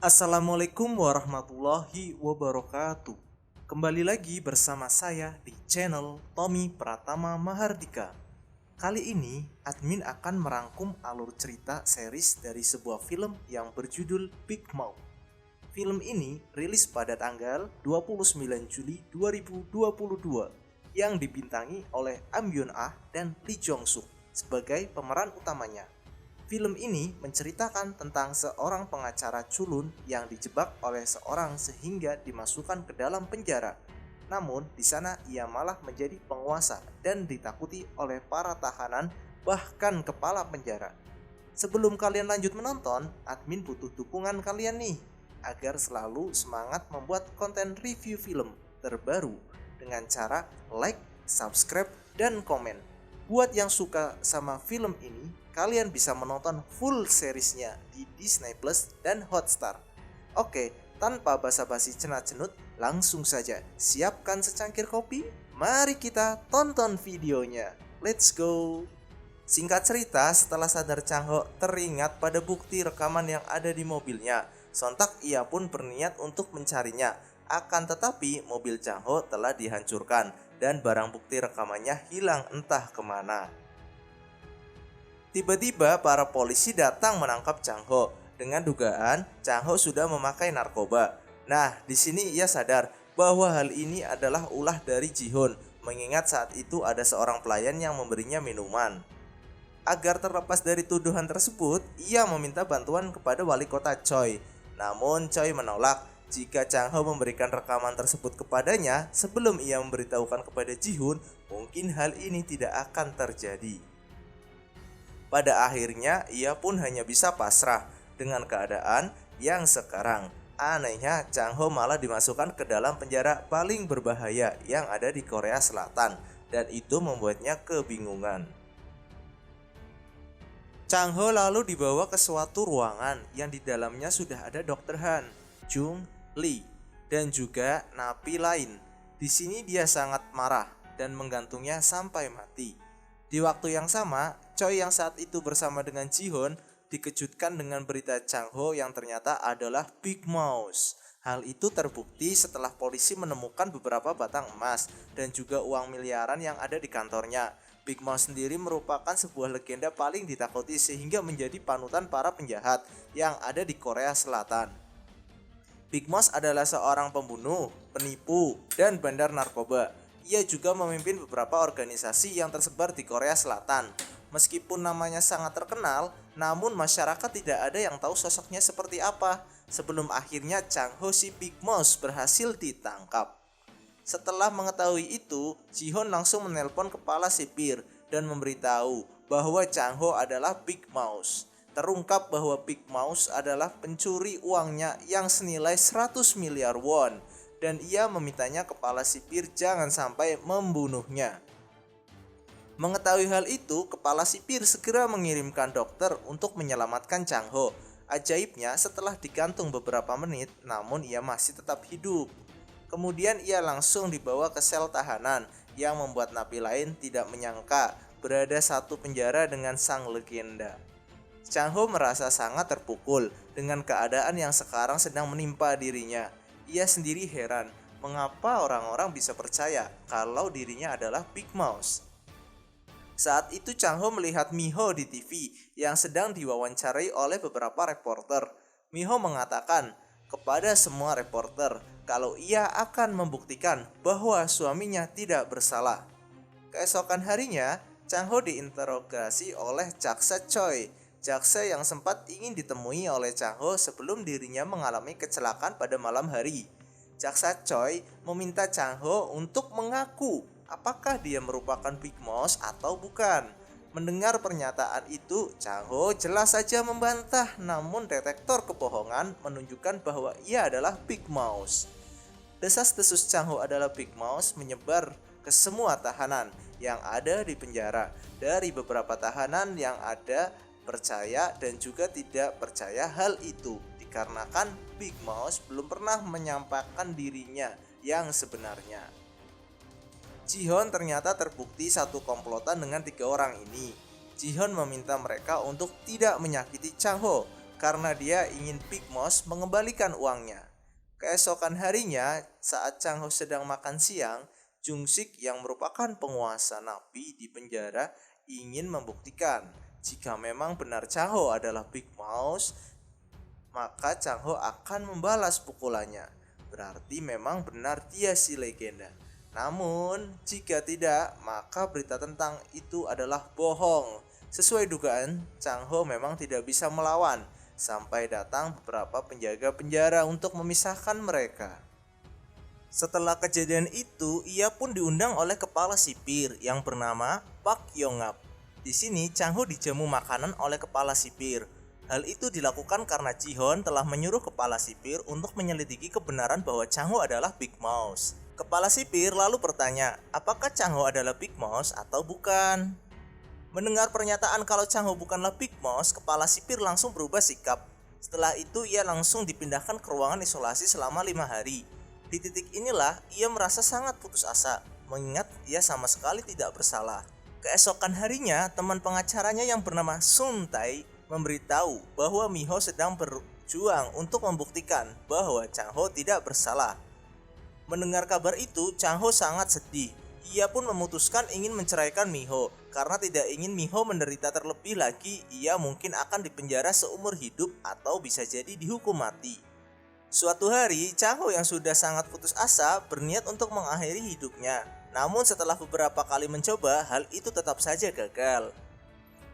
Assalamualaikum warahmatullahi wabarakatuh. Kembali lagi bersama saya di channel Tommy Pratama Mahardika. Kali ini admin akan merangkum alur cerita series dari sebuah film yang berjudul Big Mouth. Film ini rilis pada tanggal 29 Juli 2022 yang dibintangi oleh Am Yoon Ah dan Lee Jong Suk sebagai pemeran utamanya. Film ini menceritakan tentang seorang pengacara culun yang dijebak oleh seorang sehingga dimasukkan ke dalam penjara. Namun di sana ia malah menjadi penguasa dan ditakuti oleh para tahanan bahkan kepala penjara. Sebelum kalian lanjut menonton, admin butuh dukungan kalian nih agar selalu semangat membuat konten review film terbaru dengan cara like, subscribe, dan komen. Buat yang suka sama film ini, kalian bisa menonton full seriesnya di Disney Plus dan Hotstar. Oke, tanpa basa-basi cenat-cenut, langsung saja siapkan secangkir kopi. Mari kita tonton videonya. Let's go. Singkat cerita, setelah sadar Chang Ho teringat pada bukti rekaman yang ada di mobilnya. Sontak ia pun berniat untuk mencarinya. Akan tetapi mobil Chang Ho telah dihancurkan dan barang bukti rekamannya hilang entah kemana. Tiba-tiba para polisi datang menangkap Chang Ho dengan dugaan Chang Ho sudah memakai narkoba. Nah, di sini ia sadar bahwa hal ini adalah ulah dari Ji-hoon, mengingat saat itu ada seorang pelayan yang memberinya minuman. Agar terlepas dari tuduhan tersebut, ia meminta bantuan kepada wali kota Choi. Namun Choi menolak jika Chang Ho memberikan rekaman tersebut kepadanya sebelum ia memberitahukan kepada Ji-hoon, mungkin hal ini tidak akan terjadi. Pada akhirnya ia pun hanya bisa pasrah dengan keadaan yang sekarang. Anehnya Chang Ho malah dimasukkan ke dalam penjara paling berbahaya yang ada di Korea Selatan, dan itu membuatnya kebingungan. Chang Ho lalu dibawa ke suatu ruangan yang di dalamnya sudah ada Dr. Han, Jung, Lee, dan juga napi lain. Di sini dia sangat marah dan menggantungnya sampai mati. Di waktu yang sama, Choi yang saat itu bersama dengan Ji-hoon dikejutkan dengan berita Chang Ho yang ternyata adalah Big Mouth. Hal itu terbukti setelah polisi menemukan beberapa batang emas dan juga uang miliaran yang ada di kantornya. Big Mouth sendiri merupakan sebuah legenda paling ditakuti sehingga menjadi panutan para penjahat yang ada di Korea Selatan. Big Mouth adalah seorang pembunuh, penipu, dan bandar narkoba. Ia juga memimpin beberapa organisasi yang tersebar di Korea Selatan. Meskipun namanya sangat terkenal, namun masyarakat tidak ada yang tahu sosoknya seperti apa. Sebelum akhirnya Chang Ho si Big Mouth berhasil ditangkap. Setelah mengetahui itu, Ji-hoon langsung menelpon kepala sipir dan memberitahu bahwa Chang Ho adalah Big Mouth. Terungkap bahwa Big Mouth adalah pencuri uangnya yang senilai 100 miliar won dan ia memintanya kepala sipir jangan sampai membunuhnya. Mengetahui hal itu, kepala sipir segera mengirimkan dokter untuk menyelamatkan Chang Ho. Ajaibnya, setelah digantung beberapa menit, namun ia masih tetap hidup. Kemudian ia langsung dibawa ke sel tahanan yang membuat napi lain tidak menyangka berada satu penjara dengan sang legenda. Chang Ho merasa sangat terpukul dengan keadaan yang sekarang sedang menimpa dirinya. Ia sendiri heran mengapa orang-orang bisa percaya kalau dirinya adalah Big Mouth. Saat itu Chang Ho melihat Mi-ho di TV yang sedang diwawancarai oleh beberapa reporter. Mi-ho mengatakan kepada semua reporter kalau ia akan membuktikan bahwa suaminya tidak bersalah. Keesokan harinya, Chang Ho diinterogasi oleh jaksa Choi. Jaksa yang sempat ingin ditemui oleh Chang Ho sebelum dirinya mengalami kecelakaan pada malam hari. Jaksa Choi meminta Chang Ho untuk mengaku apakah dia merupakan Big Mouth atau bukan. Mendengar pernyataan itu, Chang Ho jelas saja membantah, namun detektor kebohongan menunjukkan bahwa ia adalah Big Mouth. Desas-desus Chang Ho adalah Big Mouth menyebar ke semua tahanan yang ada di penjara. Dari beberapa tahanan yang ada percaya dan juga tidak percaya hal itu, dikarenakan Big Mouth belum pernah menyampaikan dirinya yang sebenarnya. Ji-hoon ternyata terbukti satu komplotan dengan 3 orang ini. Ji-hoon meminta mereka untuk tidak menyakiti Chang Ho. karena dia ingin Big Mouse mengembalikan uangnya. Keesokan harinya, saat Chang Ho sedang makan siang, Jung Sik yang merupakan penguasa napi di penjara ingin membuktikan jika memang benar Chang Ho adalah Big Mouse, maka Chang Ho akan membalas pukulannya. Berarti memang benar dia si legenda. Namun, jika tidak, maka berita tentang itu adalah bohong. Sesuai dugaan, Chang Ho memang tidak bisa melawan, sampai datang beberapa penjaga penjara untuk memisahkan mereka. Setelah kejadian itu, ia pun diundang oleh kepala sipir yang bernama Pak Yongap. Di sini, Chang Ho dijamu makanan oleh kepala sipir. Hal itu dilakukan karena Ji-Hon telah menyuruh kepala sipir untuk menyelidiki kebenaran bahwa Chang Ho adalah Big Mouse. Kepala sipir lalu bertanya, apakah Chang Ho adalah Big Mouse atau bukan? Mendengar pernyataan kalau Chang Ho bukanlah Big Mouse, kepala sipir langsung berubah sikap. Setelah itu ia langsung dipindahkan ke ruangan isolasi selama 5 hari. Di titik inilah ia merasa sangat putus asa, mengingat ia sama sekali tidak bersalah. Keesokan harinya, teman pengacaranya yang bernama Sun Tai memberitahu bahwa Miho sedang berjuang untuk membuktikan bahwa Chang Ho tidak bersalah. Mendengar kabar itu, Chang Ho sangat sedih. Ia pun memutuskan ingin menceraikan Miho karena tidak ingin Miho menderita terlebih lagi. Ia mungkin akan dipenjara seumur hidup atau bisa jadi dihukum mati. Suatu hari, Chang Ho yang sudah sangat putus asa berniat untuk mengakhiri hidupnya. Namun setelah beberapa kali mencoba, hal itu tetap saja gagal.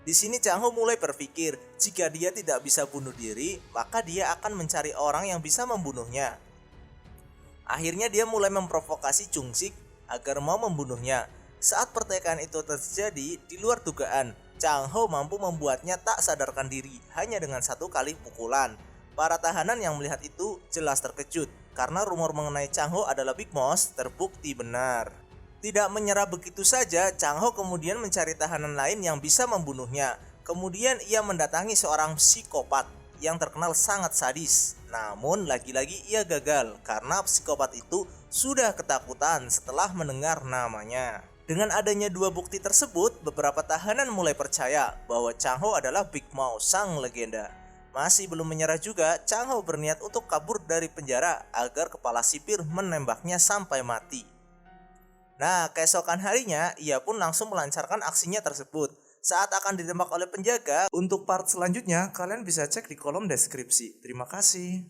Di sini Chang Ho mulai berpikir, jika dia tidak bisa bunuh diri, maka dia akan mencari orang yang bisa membunuhnya. Akhirnya dia mulai memprovokasi Jung Sik agar mau membunuhnya. Saat pertikaian itu terjadi, di luar dugaan, Chang Ho mampu membuatnya tak sadarkan diri hanya dengan 1 kali pukulan. Para tahanan yang melihat itu jelas terkejut karena rumor mengenai Chang Ho adalah Big Mouse terbukti benar. Tidak menyerah begitu saja, Chang Ho kemudian mencari tahanan lain yang bisa membunuhnya. Kemudian ia mendatangi seorang psikopat yang terkenal sangat sadis. Namun lagi-lagi ia gagal karena psikopat itu sudah ketakutan setelah mendengar namanya. Dengan adanya 2 bukti tersebut, beberapa tahanan mulai percaya bahwa Chang Ho adalah Big Mouse, sang legenda. Masih belum menyerah juga, Chang Ho berniat untuk kabur dari penjara agar kepala sipir menembaknya sampai mati. Nah, keesokan harinya, ia pun langsung melancarkan aksinya tersebut. Saat akan ditembak oleh penjaga, untuk part selanjutnya kalian bisa cek di kolom deskripsi. Terima kasih.